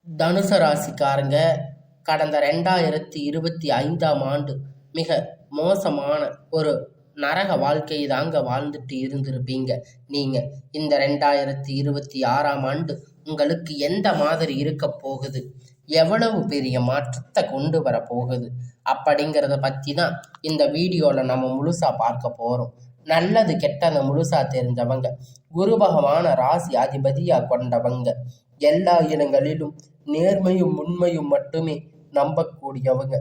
தனுசு ராசிக்காரங்க கடந்த 2025ஆம் ஆண்டு மிக மோசமான ஒரு நரக வாழ்க்கை தாங்க வாழ்ந்துட்டு இருந்திருப்பீங்க. நீங்க இந்த 2026ஆம் ஆண்டு உங்களுக்கு எந்த மாதிரி இருக்க போகுது, எவ்வளவு பெரிய மாற்றத்தை கொண்டு வர போகுது அப்படிங்கிறத பற்றி தான் இந்த வீடியோவில் நம்ம முழுசா பார்க்க போகிறோம். நல்லது கெட்டதை முழுசா தெரிஞ்சவங்க, குரு பகவான ராசி அதிபதியா கொண்டவங்க, எல்லா இடங்களிலும் நேர்மையும் உண்மையும் மட்டுமே நம்பக்கூடியவங்க,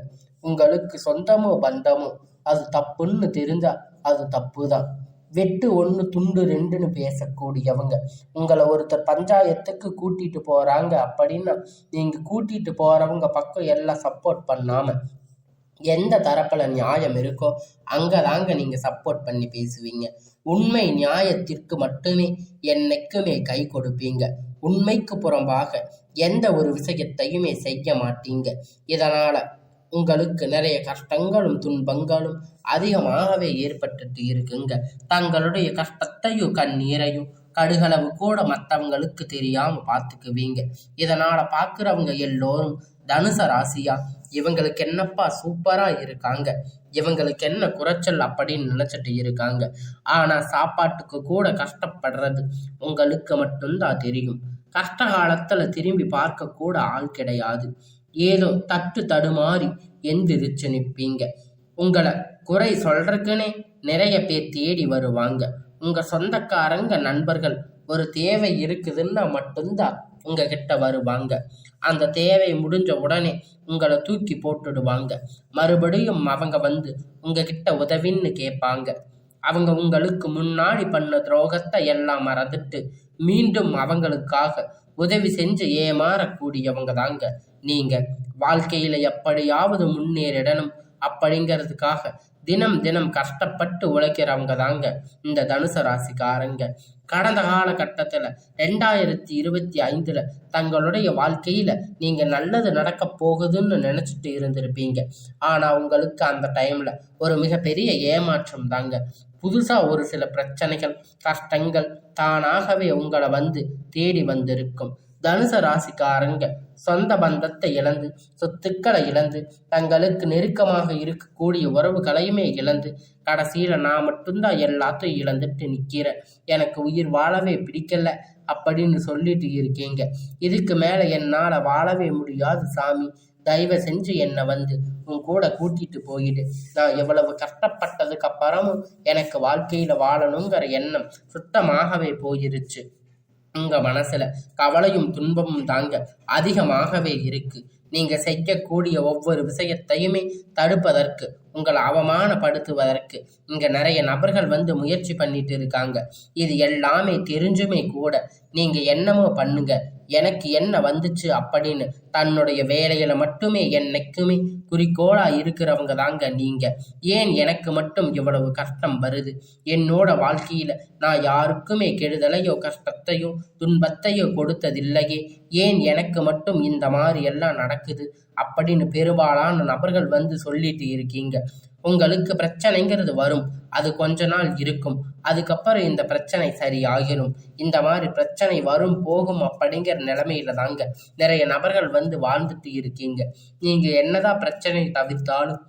உங்களுக்கு சொந்தமோ பந்தமோ அது தப்புன்னு தெரிஞ்சா அது தப்பு தான், வெட்டு ஒன்று துண்டு ரெண்டுன்னு பேசக்கூடியவங்க, உங்களை ஒருத்தர் பஞ்சாயத்துக்கு கூட்டிட்டு போறாங்க அப்படின்னா நீங்க கூட்டிட்டு போறவங்க பக்கம் எல்லாம் சப்போர்ட் பண்ணாம எந்த தரப்புல நியாயம் இருக்கோ அங்கதாங்க நீங்க சப்போர்ட் பண்ணி பேசுவீங்க. உண்மை நியாயத்திற்கு மட்டுமே என்னைக்குமே கை கொடுப்பீங்க. உண்மைக்கு புறம்பாக எந்த ஒரு விஷயத்தையுமே செய்ய மாட்டீங்க. இதனால உங்களுக்கு நிறைய கஷ்டங்களும் துன்பங்களும் அதிகமாகவே ஏற்பட்டுட்டு இருக்குங்க. தங்களுடைய கஷ்டத்தையும் கண்ணீரையும் கடுகளவு கூட மற்றவங்களுக்கு தெரியாம பார்த்துக்குவீங்க. இதனால பார்க்குறவங்க எல்லோரும் தனுச ராசியா, இவங்களுக்கு என்னப்பா சூப்பரா இருக்காங்க, இவங்களுக்கு என்ன குறைச்சல் அப்படின்னு நினைச்சிட்டு இருக்காங்க. ஆனா சாப்பாட்டுக்கு கூட கஷ்டப்படுறது உங்களுக்கு மட்டும்தான் தெரியும். கஷ்ட காலத்துல திரும்பி பார்க்க கூட ஆள் கிடையாது. ஏதோ தட்டு தடுமாறி எந்திரிச்சு நிற்பீங்க. உங்களை குறை சொல்றதுக்குன்னே நிறைய பேர் தேடி வருவாங்க. உங்க சொந்தக்காரங்க நண்பர்கள் ஒரு தேவை இருக்குதுன்னா மட்டும்தான் உங்ககிட்ட வருவாங்க. அந்த தேவை முடிஞ்ச உடனே உங்களை தூக்கி போட்டுடுவாங்க. மறுபடியும் அவங்க வந்து உங்ககிட்ட உதவின்னு கேட்பாங்க. அவங்க உங்களுக்கு முன்னாடி பண்ண துரோகத்தை எல்லாம் மறந்துட்டு மீண்டும் அவங்களுக்காக உதவி செஞ்சு ஏமாறக்கூடியவங்க தாங்க நீங்க. வாழ்க்கையில எப்படியாவது முன்னேறிடணும் அப்படிங்கிறதுக்காக தினம் தினம் கஷ்டப்பட்டு உழைக்கிறவங்க தாங்க இந்த தனுசு ராசிக்காரங்க. கடந்த காலகட்டத்தில் 2025 தங்களுடைய வாழ்க்கையில நீங்க நல்லது நடக்க போகுதுன்னு நினைச்சிட்டு இருந்திருப்பீங்க. ஆனா உங்களுக்கு அந்த டைம்ல ஒரு மிகப்பெரிய ஏமாற்றம் தாங்க. புதுசா ஒரு சில பிரச்சனைகள் கஷ்டங்கள் தானாகவே உங்களை வந்து தேடி வந்திருக்கும். தனுசு ராசிக்காரங்க சொந்த பந்தத்தை இழந்து, சொத்துக்களை இழந்து, தங்களுக்கு நெருக்கமாக இருக்கக்கூடிய உறவுகளையுமே இழந்து, கடைசியில நான் மட்டும்தான் எல்லாத்தையும் இழந்துட்டு நிக்கிறேன், எனக்கு உயிர் வாழவே பிடிக்கல அப்படின்னு சொல்லிட்டு இருக்கீங்க. இதுக்கு மேல என்னால வாழவே முடியாது சாமி, தயவு செஞ்சு என்னை வந்து உன் கூட கூட்டிட்டு போயிடு. நான் எவ்வளவு கஷ்டப்பட்டதுக்கு அப்புறமும் எனக்கு வாழ்க்கையில வாழணுங்கிற எண்ணம் சுத்தமாகவே போயிருச்சு. உங்க மனசுல கவலையும் துன்பமும் தாங்க அதிகமாகவே இருக்கு. நீங்க செய்யக்கூடிய ஒவ்வொரு விஷயத்தையுமே தடுப்பதற்கு, உங்களை அவமானப்படுத்துவதற்கு இங்க நிறைய நபர்கள் வந்து முயற்சி பண்ணிட்டு இருக்காங்க. இது எல்லாமே தெரிஞ்சுமே கூட நீங்க என்னமோ பண்ணுங்க, எனக்கு என்ன வந்துச்சு அப்படின்னு தன்னுடைய வேலையில மட்டுமே என்னைக்குமே குறிக்கோளா இருக்கிறவங்க தாங்க நீங்க. ஏன் எனக்கு மட்டும் இவ்வளவு கஷ்டம் வருது, என்னோட வாழ்க்கையில நான் யாருக்குமே கெடுதலையோ கஷ்டத்தையோ துன்பத்தையோ கொடுத்ததில்லையே, ஏன் எனக்கு மட்டும் இந்த மாதிரி எல்லாம் நடக்குது அப்படின்னு பெரும்பாலான நபர்கள் வந்து சொல்லிட்டு இருக்கீங்க. உங்களுக்கு பிரச்சனைங்கிறது வரும், அது கொஞ்ச நாள் இருக்கும், அதுக்கப்புறம் இந்த பிரச்சனை சரியாகிடும். இந்த மாதிரி பிரச்சனை வரும் போகும் அப்படிங்கிற நிலைமையில தாங்க நிறைய நபர்கள் வந்து வாழ்ந்துட்டு இருக்கீங்க. நீங்க என்னதான் பிரச்சனை தவிர்த்தாலும்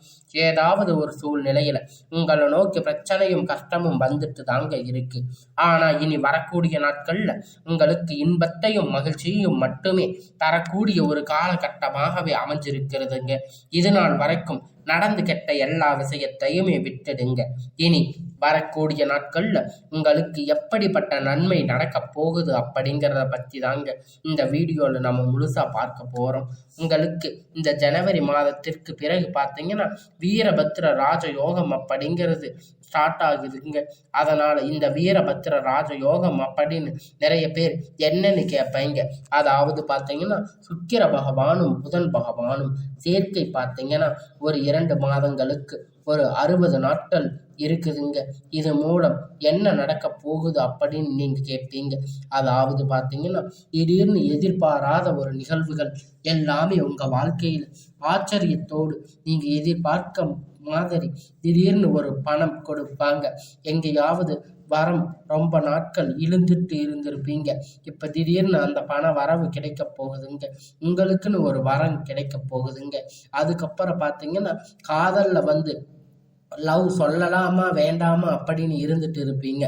ஏதாவது ஒரு சூழ்நிலையில உங்களை நோக்கி பிரச்சனையும் கஷ்டமும் வந்துட்டு தாங்க இருக்கு. ஆனா இனி வரக்கூடிய நாட்கள்ல உங்களுக்கு இன்பத்தையும் மகிழ்ச்சியையும் மட்டுமே தரக்கூடிய ஒரு காலகட்டமாகவே அமைஞ்சிருக்கிறதுங்க. இது நாள் வரைக்கும் நடந்து கெட்ட எல்லா விஷயத்தையுமே விட்டுடுங்க. இனி வரக்கூடிய நாட்கள்ல உங்களுக்கு எப்படிப்பட்ட நன்மை நடக்க போகுது அப்படிங்கிறத பற்றி தாங்க இந்த வீடியோவில் நம்ம முழுசா பார்க்க போறோம். உங்களுக்கு இந்த ஜனவரி மாதத்திற்கு பிறகு பார்த்தீங்கன்னா வீரபத்திர ராஜயோகம் அப்படிங்கிறது ஸ்டார்ட் ஆகுதுங்க. அதனால இந்த வீரபத்திர ராஜயோகம் அப்படின்னு நிறைய பேர் என்னன்னு கேட்பீங்க. அதாவது பார்த்தீங்கன்னா சுக்கிர பகவானும் புதன் பகவானும் சேர்க்கை பார்த்தீங்கன்னா ஒரு 2 மாதங்களுக்கு ஒரு 60 நாட்கள் இருக்குதுங்க. இது மூலம் என்ன நடக்க போகுது அப்படின்னு நீங்க கேட்பீங்க. அதாவது பார்த்தீங்கன்னா திடீர்னு எதிர்பாராத ஒரு நிகழ்வுகள் எல்லாமே உங்க வாழ்க்கையில ஆச்சரியத்தோடு நீங்க எதிர்பார்க்க மாதிரி திடீர்னு ஒரு பணம் கொடுப்பாங்க. எங்கேயாவது வரம் ரொம்ப நாட்கள் இழுந்துட்டு இருந்திருப்பீங்க. இப்ப திடீர்னு அந்த பண வரவு கிடைக்க போகுதுங்க. உங்களுக்குன்னு ஒரு வரம் கிடைக்க போகுதுங்க. அதுக்கப்புறம் பார்த்தீங்கன்னா காதல்ல வந்து லவ் சொல்லலாமா வேண்டாமா அப்படின்னு இருந்துட்டு இருப்பீங்க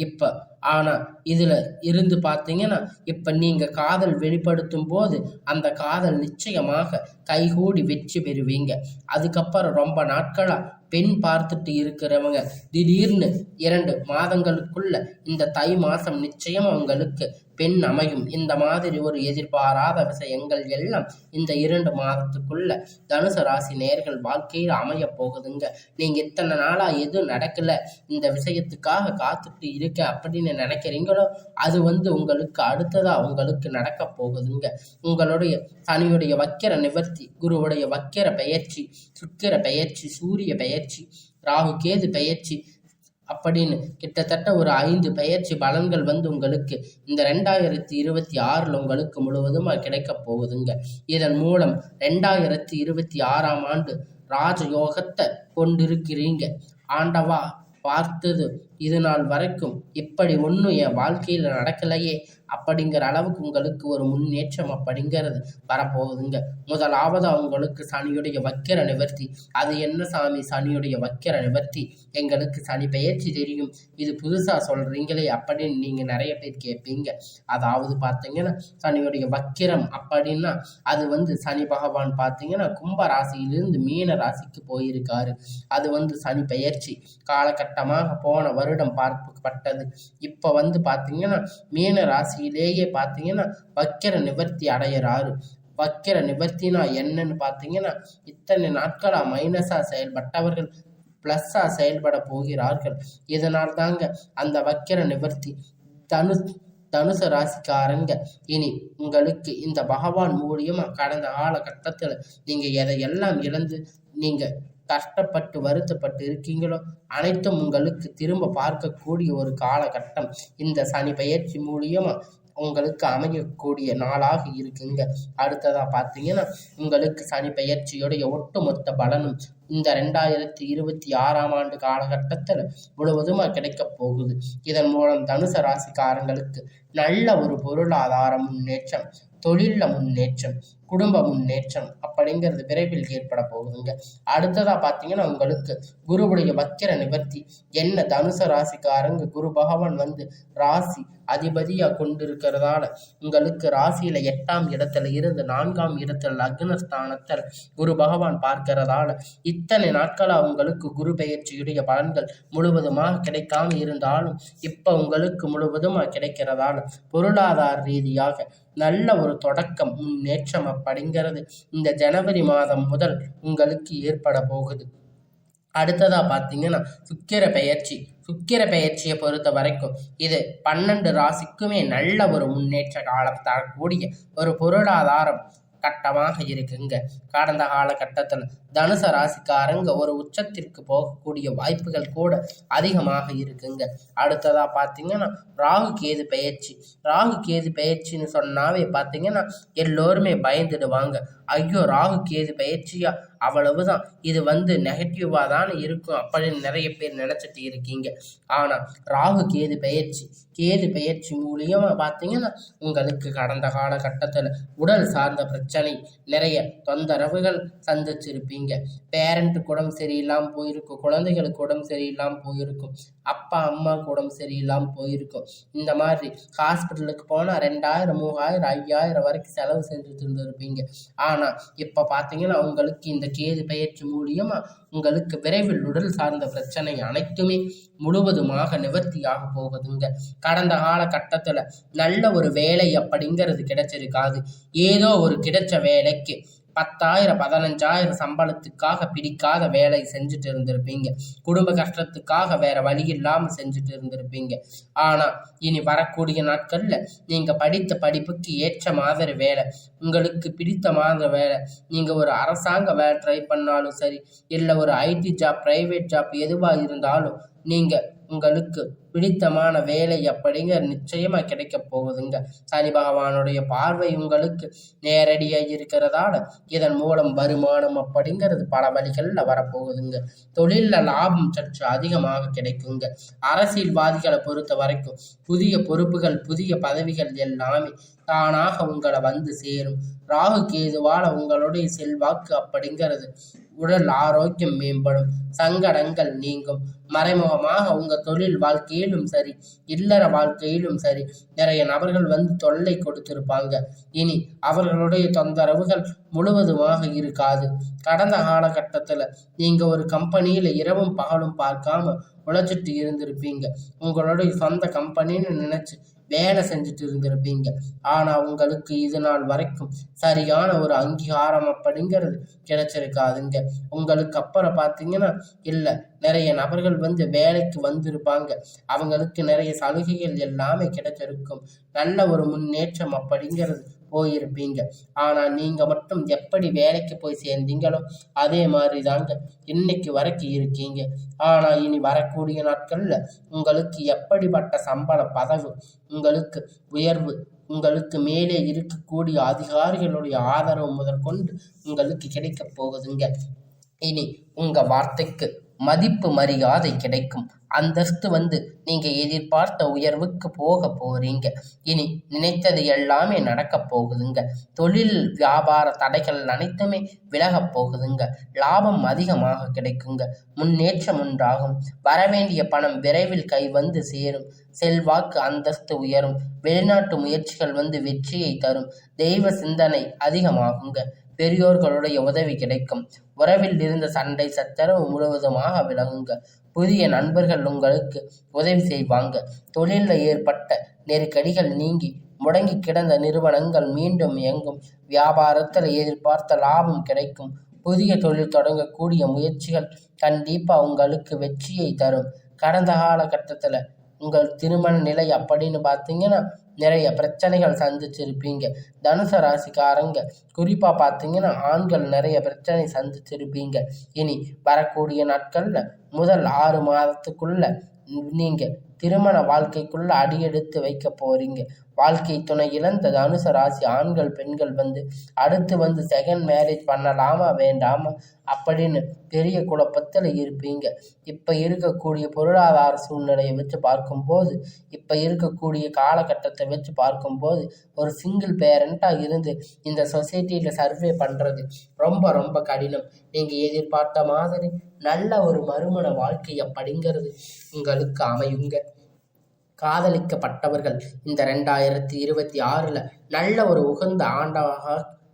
இப்ப. ஆனா இதுல இருந்து பார்த்தீங்கன்னா இப்ப நீங்க காதல் வெளிப்படுத்தும் போது அந்த காதல் நிச்சயமாக கைகூடி வெற்றி பெறுவீங்க. அதுக்கப்புறம் ரொம்ப நாட்களா பெண் பார்த்துட்டு இருக்கிறவங்க திடீர்னு 2 மாதங்களுக்குள்ள இந்த தை மாசம் நிச்சயம் உங்களுக்கு பெண் அமையும். இந்த மாதிரி ஒரு எதிர்பாராத விஷயங்கள் எல்லாம் இந்த 2 மாதத்துக்குள்ள தனுசு ராசி நேயர்கள் வாழ்க்கையில் அமைய போகுதுங்க. நீங்க இத்தனை நாளா எதுவும் நடக்கல, இந்த விஷயத்துக்காக காத்துட்டு இருக்க அப்படின்னு நினைக்கிறீங்களோ அது வந்து உங்களுக்கு அடுத்ததா உங்களுக்கு நடக்க போகுதுங்க. உங்களுடைய சனியுடைய வக்கிர நிவர்த்தி, குருவுடைய வக்கிர பெயர்ச்சி, சுக்கிர பெயர்ச்சி, சூரிய பெயர்ச்சி, ராகு கேது பெயர்ச்சி அப்படின்னு கிட்டத்தட்ட ஒரு 5 பெயர்ச்சி பலன்கள் வந்து உங்களுக்கு இந்த 2026 உங்களுக்கு முழுவதுமா கிடைக்க போகுதுங்க. இதன் மூலம் 2026ஆம் ஆண்டு ராஜயோகத்தை கொண்டிருக்கிறீங்க. ஆண்டவா பார்த்தது இது நாள் வரைக்கும் இப்படி ஒன்றும் என் வாழ்க்கையில் நடக்கலையே அப்படிங்கிற அளவுக்கு உங்களுக்கு ஒரு முன்னேற்றம் அப்படிங்கிறது வரப்போகுதுங்க. முதலாவது உங்களுக்கு சனியுடைய வக்கிர நிவர்த்தி. அது என்ன சாமி சனியுடைய வக்கிர நிவர்த்தி? எங்களுக்கு சனி பெயர்ச்சி தெரியும், இது புதுசா சொல்றீங்களே அப்படின்னு நீங்க நிறைய பேர் கேட்பீங்க. அதாவது பார்த்தீங்கன்னா சனியுடைய வக்கிரம் அப்படின்னா அது வந்து சனி பகவான் பார்த்தீங்கன்னா கும்ப ராசியிலிருந்து மீன ராசிக்கு போயிருக்காரு. அது வந்து சனி பெயர்ச்சி காலகட்டமாக போன வருடம் பார்க்கப்பட்டது. இப்ப வந்து பார்த்தீங்கன்னா மீன ராசியிலேயே பார்த்தீங்கன்னா வக்கிர நிவர்த்தி அடையிறாரு. வக்கிர நிவர்த்தினா என்னன்னு பார்த்தீங்கன்னா இத்தனை நாட்களா மைனஸா செயல்பட்டவர்கள் பிளஸ்ஸா செயல்பட போகிறார்கள். இதனால் தாங்க அந்த வக்கிர நிவர்த்தி. தனுசு ராசிக்காரங்க இனி உங்களுக்கு இந்த பகவான் மூலியமா கடந்த காலகட்டத்தில் நீங்க எதையெல்லாம் இழந்து நீங்க கஷ்டப்பட்டு வருத்தப்பட்டு இருக்கீங்களோ அனைத்தும் உங்களுக்கு திரும்ப பார்க்கக்கூடிய ஒரு காலகட்டம் இந்த சனி பெயர்ச்சி மூலியமா உங்களுக்கு அமையக்கூடிய நாளாக இருக்குங்க. அடுத்ததா பார்த்தீங்கன்னா உங்களுக்கு சனி பெயர்ச்சியுடைய ஒட்டுமொத்த பலனும் இந்த 2026ஆம் ஆண்டு காலகட்டத்தில் முழுவதுமாக கிடைக்க போகுது. இதன் மூலம் தனுசு ராசிக்காரங்களுக்கு நல்ல ஒரு பொருளாதார முன்னேற்றம், தொழில முன்னேற்றம், குடும்ப முன்னேற்றம் அப்படிங்கிறது விரைவில் ஏற்பட போகுதுங்க. அடுத்ததா பார்த்தீங்கன்னா உங்களுக்கு குருவுடைய வக்கிர நிவர்த்தி. என்ன தனுசு ராசிக்காரங்க குரு பகவான் வந்து ராசி அதிபதியா கொண்டிருக்கிறதால உங்களுக்கு ராசியில 8ஆம் இடத்துல இருந்து 4ஆம் இடத்துல லக்னஸ்தானத்தில் குரு பகவான் பார்க்கிறதால இத்தனை நாட்களா உங்களுக்கு குரு பெயர்ச்சியுடைய பலன்கள் முழுவதுமாக கிடைக்காம இருந்தாலும் இப்ப உங்களுக்கு முழுவதுமாக கிடைக்கிறதால பொருளாதார ரீதியாக நல்ல ஒரு தொடக்கம் முன்னேற்றம் அப்படிங்கிறது இந்த ஜனவரி மாதம் முதல் உங்களுக்கு ஏற்பட போகுது. அடுத்ததா பார்த்தீங்கன்னா சுக்கிர பெயர்ச்சி. சுக்கிர பெயர்ச்சியை பொறுத்த வரைக்கும் இது 12 ராசிக்குமே நல்ல ஒரு முன்னேற்ற காலம் தரக்கூடிய ஒரு பொருளாதாரம் கட்டமாக இருக்குங்க. கடந்த காலகட்டத்தில் தனுசு ராசிக்காரங்க ஒரு உச்சத்திற்கு போகக்கூடிய வாய்ப்புகள் கூட அதிகமாக இருக்குங்க. அடுத்ததா பார்த்தீங்கன்னா ராகு கேது பெயர்ச்சி. ராகு கேது பெயர்ச்சின்னு சொன்னாவே பார்த்தீங்கன்னா எல்லோருமே பயந்துடுவாங்க. ஐயோ ராகு கேது பெயர்ச்சியா, அவ்வளவுதான், இது வந்து நெகட்டிவா தானே இருக்கும் அப்படின்னு நிறைய பேர் நினைச்சிட்டு இருக்கீங்க. ஆனா ராகு கேது பெயர்ச்சி மூலியமா பார்த்தீங்கன்னா உங்களுக்கு கடந்த காலகட்டத்தில் உடல் சார்ந்த பிரச்சனை நிறைய தொந்தரவுகள் சந்திச்சிருப்பீங்க. பேரண்ட்டுக்கு உடம்பு சரியில்லாமல் போயிருக்கும், குழந்தைகளுக்கு உடம்பு இல்லாமல் போயிருக்கும், அப்பா அம்மாவுக்கு உடம்பு சரியில்லாமல் போயிருக்கும். இந்த மாதிரி ஹாஸ்பிட்டலுக்கு போனால் 2000 3000 5000 வரைக்கும் செலவு செஞ்சுட்டு இருந்திருப்பீங்க. ஆனால் இப்போ பார்த்தீங்கன்னா உங்களுக்கு இந்த கேது பெயர்ச்சி மூலியமா உங்களுக்கு விரைவில் உடல் சார்ந்த பிரச்சனை அனைத்துமே முழுவதுமாக நிவர்த்தியாக போகுதுங்க. கடந்த காலகட்டத்தில் நல்ல ஒரு வேலை அப்படிங்கிறது கிடைச்சிருக்காது. ஏதோ ஒரு கிடைச்ச வேலைக்கு 10,000 15,000 சம்பளத்துக்காக பிடிக்காத வேலை செஞ்சுட்டு இருந்திருப்பீங்க. குடும்ப கஷ்டத்துக்காக வேற வழி இல்லாமல் செஞ்சுட்டு இருந்திருப்பீங்க. ஆனா இனி வரக்கூடிய நாட்கள்ல நீங்க படித்த படிப்புக்கு ஏற்ற மாதிரி வேலை, உங்களுக்கு பிடித்த மாதிரி வேலை, நீங்க ஒரு அரசாங்க வேலை ட்ரை பண்ணாலும் சரி, இல்லை ஒரு ஐடி ஜாப், பிரைவேட் ஜாப் எதுவா இருந்தாலும் நீங்க உங்களுக்கு பிடித்தமான வேலை அப்படிங்கிற நிச்சயமா கிடைக்க போகுதுங்க. சனி பகவானுடைய பார்வை உங்களுக்கு நேரடியாக இருக்கிறதால இதன் மூலம் வருமானம் அப்படிங்கிறது பல வழிகளில் வரப்போகுதுங்க. தொழிலில் லாபம் சற்று அதிகமாக கிடைக்குங்க. அரசியல்வாதிகளை பொறுத்த வரைக்கும் புதிய பொறுப்புகள் புதிய பதவிகள் எல்லாமே தானாக உங்களை வந்து சேரும். ராகு கேதுவால உங்களுடைய செல்வாக்கு அப்படிங்கிறது உடல் ஆரோக்கியம் மேம்படும். சங்கடங்கள் நீங்கும். மறைமுகமாக உங்க தொழில் வாழ்க்கையிலும் சரி இல்லற வாழ்க்கையிலும் சரி நிறைய நபர்கள் வந்து தொல்லை கொடுத்திருப்பாங்க. இனி அவர்களுடைய தொந்தரவுகள் முழுவதுமாக இருக்காது. கடந்த காலகட்டத்துல நீங்க ஒரு கம்பெனியில இரவும் பகலும் பார்க்காம உழைச்சிட்டு இருந்திருப்பீங்க. உங்களுடைய சொந்த கம்பெனின்னு நினைச்சு வேலை செஞ்சுட்டு இருந்திருப்பீங்க. ஆனா உங்களுக்கு இது நாள் வரைக்கும் சரியான ஒரு அங்கீகாரம் அப்படிங்கிறது கிடைச்சிருக்காதுங்க. உங்களுக்கு அப்புறம் பார்த்தீங்கன்னா இல்லை, நிறைய நபர்கள் வந்து வேலைக்கு வந்திருப்பாங்க. அவங்களுக்கு நிறைய சலுகைகள் எல்லாமே கிடைச்சிருக்கும். நல்ல ஒரு முன்னேற்றம் அப்படிங்கிறது போயிருப்பீங்க. ஆனா நீங்க மட்டும் எப்படி வேலைக்கு போய் சேர்ந்தீங்களோ அதே மாதிரி தாங்க இன்னைக்கு வரைக்கும் இருக்கீங்க. ஆனா இனி வரக்கூடிய நாட்கள்ல உங்களுக்கு எப்படிப்பட்ட சம்பள பதவி, உங்களுக்கு உயர்வு, உங்களுக்கு மேலே இருக்கக்கூடிய அதிகாரிகளுடைய ஆதரவு முதற்கொண்டு உங்களுக்கு கிடைக்க போகுதுங்க. இனி உங்க வார்த்தைக்கு மதிப்பு மரியாதை கிடைக்கும். அந்தஸ்து வந்து நீங்க எதிர்பார்த்த உயர்வுக்கு போக போறீங்க. இனி நினைத்தது எல்லாமே நடக்க போகுதுங்க. தொழில் வியாபார தடைகள் அனைத்துமே விலக போகுதுங்க. லாபம் அதிகமாக கிடைக்குங்க. முன்னேற்றம் உண்டாகும். வரவேண்டிய பணம் விரைவில் கை வந்து சேரும். செல்வாக்கு அந்தஸ்து உயரும். வெளிநாட்டு முயற்சிகள் வந்து வெற்றியை தரும். தெய்வ சிந்தனை அதிகமாகுங்க. பெரியோர்களுடைய உதவி கிடைக்கும். உறவில் இருந்த சண்டை சச்சரவு முழுவதுமாக விலகுங்க. புதிய நண்பர்கள் உங்களுக்கு உதவி செய்வாங்க. தொழிலில் ஏற்பட்ட நெருக்கடிகள் நீங்கி முடங்கி கிடந்த நிறுவனங்கள் மீண்டும் இயங்கும். வியாபாரத்தில் எதிர்பார்த்த லாபம் கிடைக்கும். புதிய தொழில் தொடங்கக்கூடிய முயற்சிகள் கண்டிப்பா உங்களுக்கு வெற்றியை தரும். கடந்த காலகட்டத்தில் உங்கள் திருமண நிலை அப்படின்னு பார்த்தீங்கன்னா நிறைய பிரச்சனைகள் சந்திச்சிருப்பீங்க. தனுசு ராசிக்காரங்க குறிப்பாக பார்த்தீங்கன்னா ஆண்கள் நிறைய பிரச்சனை சந்திச்சிருப்பீங்க. இனி வரக்கூடிய நாட்களில் முதல் 6 மாதத்துக்குள்ள நீங்கள் திருமண வாழ்க்கைக்குள்ள அடியெடுத்து வைக்க போறீங்க. வாழ்க்கை துணை இழந்த தனுசு ராசி ஆண்கள் பெண்கள் வந்து அடுத்து வந்து செகண்ட் மேரேஜ் பண்ணலாமா வேண்டாமா அப்படின்னு பெரிய குழப்பத்தில் இருப்பீங்க. இப்போ இருக்கக்கூடிய பொருளாதார சூழ்நிலையை வச்சு பார்க்கும்போது, இப்போ இருக்கக்கூடிய காலகட்டத்தை வச்சு பார்க்கும்போது ஒரு சிங்கிள் பேரண்ட்டாக இருந்து இந்த சொசைட்டியில் சர்வே பண்ணுறது ரொம்ப ரொம்ப கடினம். நீங்கள் எதிர்பார்த்த மாதிரி நல்ல ஒரு மறுமண வாழ்க்கை அப்படிங்கிறது உங்களுக்கு அமையுங்க. காதலிக்கப்பட்டவர்கள் இந்த 2026 நல்ல ஒரு உகந்த ஆண்டாக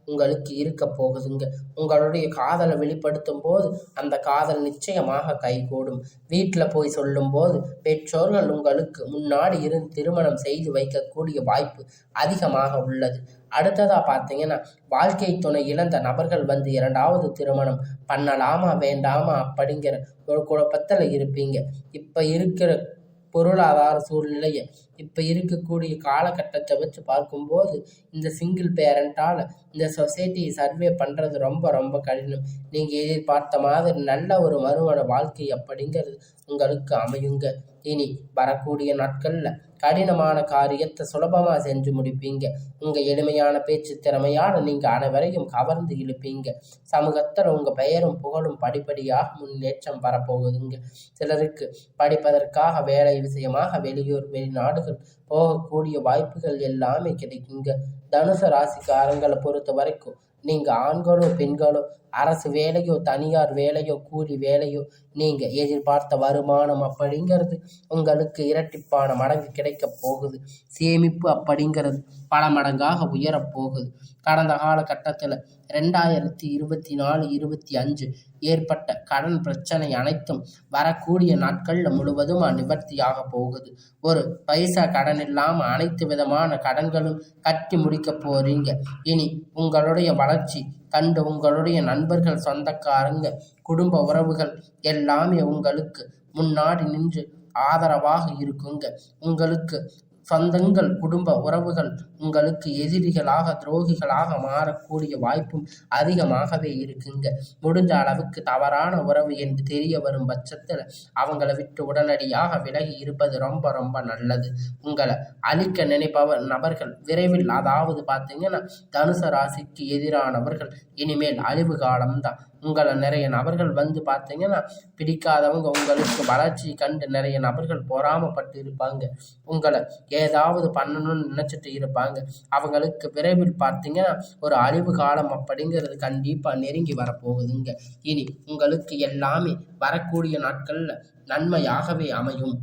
உங்களுக்கு இருக்க போகுதுங்க. உங்களுடைய காதலை வெளிப்படுத்தும் போது அந்த காதல் நிச்சயமாக கைகூடும். வீட்டில் போய் சொல்லும்போது பெற்றோர்கள் உங்களுக்கு முன்னாடி இருந்து திருமணம் செய்து வைக்கக்கூடிய வாய்ப்பு அதிகமாக உள்ளது. அடுத்ததாக பார்த்தீங்கன்னா வாழ்க்கை துணை இழந்த நபர்கள் வந்து 2வது திருமணம் பண்ணலாமா வேண்டாமா அப்படிங்கிற ஒரு குழப்பத்தில் இருப்பீங்க. இப்போ இருக்கிற பொருளாதார சூழ்நிலையை இப்போ இருக்கக்கூடிய காலகட்டத்தை வச்சு பார்க்கும்போது இந்த சிங்கிள் பேரண்டால் இந்த சொசைட்டியை சர்வே பண்ணுறது ரொம்ப ரொம்ப கடினம். நீங்கள் எதிர்பார்த்த மாதிரி நல்ல ஒரு மறுமண வாழ்க்கை அப்படிங்கிறது உங்களுக்கு அமையுங்க. இனி வரக்கூடிய நாட்களில் கடினமான காரியத்தை சுலபமாக செஞ்சு முடிப்பீங்க. உங்கள் எளிமையான பேச்சு திறமையால் நீங்கள் அனைவரையும் கவர்ந்து இழுப்பீங்க. சமூகத்தில் உங்கள் பெயரும் புகழும் படிப்படியாக முன்னேற்றம் வரப்போகுதுங்க. சிலருக்கு படிப்பதற்காக வேலை விஷயமாக வெளியூர் வெளிநாடுகள் போகக்கூடிய வாய்ப்புகள் எல்லாமே கிடைக்குங்க. தனுசு ராசிக்காரங்களை பொறுத்த வரைக்கும் நீங்கள் ஆண்களோ பெண்களோ அரசு வேலையோ தனியார் வேலையோ கூலி வேலையோ நீங்கள் எதிர்பார்த்த வருமானம் அப்படிங்கிறது உங்களுக்கு இரட்டிப்பான மடங்கு கிடைக்க போகுது. சேமிப்பு அப்படிங்கிறது பல மடங்காக உயரப்போகுது. கடந்த காலகட்டத்தில் 2024-25 ஏற்பட்ட கடன் பிரச்சனை அனைத்தும் வரக்கூடிய நாட்களில் முழுவதுமாக நிவர்த்தியாக போகுது. ஒரு பைசா கடன் இல்லாமல் அனைத்து விதமான கடன்களும் கட்டி முடிக்க போறீங்க. இனி உங்களுடைய வளர்ச்சி கண்டு உங்களுடைய நண்பர்கள் சொந்தக்காரங்க குடும்ப உறவுகள் எல்லாமே உங்களுக்கு முன்னாடி நின்று ஆதரவாக இருக்குங்க. உங்களுக்கு சொந்தங்கள், குடும்ப உறவுகள் உங்களுக்கு எதிரிகளாக, துரோகிகளாக மாறக்கூடிய வாய்ப்பும் அதிகமாகவே இருக்குங்க. முடிஞ்ச அளவுக்கு தவறான உறவு என்று தெரிய வரும் பட்சத்தில் அவங்கள விட்டு உடனடியாக விலகி இருப்பது ரொம்ப ரொம்ப நல்லது. உங்களை அழிக்க நினைப்பவர் நபர்கள் விரைவில், அதாவது பார்த்தீங்கன்னா தனுசு ராசிக்கு எதிரானவர்கள் இனிமேல் அழிவு காலம்தான். உங்களை நிறைய நபர்கள் வந்து பார்த்தீங்கன்னா பிடிக்காதவங்க உங்களுக்கு வளர்ச்சி கண்டு நிறைய நபர்கள் பொறாமப்பட்டு இருப்பாங்க. உங்களை ஏதாவது பண்ணணும்னு நினச்சிட்டு இருப்பாங்க. அவங்களுக்கு விரைவில் பார்த்தீங்கன்னா ஒரு அழிவு காலம் அப்படிங்கிறது கண்டிப்பாக நெருங்கி வரப்போகுதுங்க. இனி உங்களுக்கு எல்லாமே வரக்கூடிய நாட்களில் நன்மையாகவே அமையும்.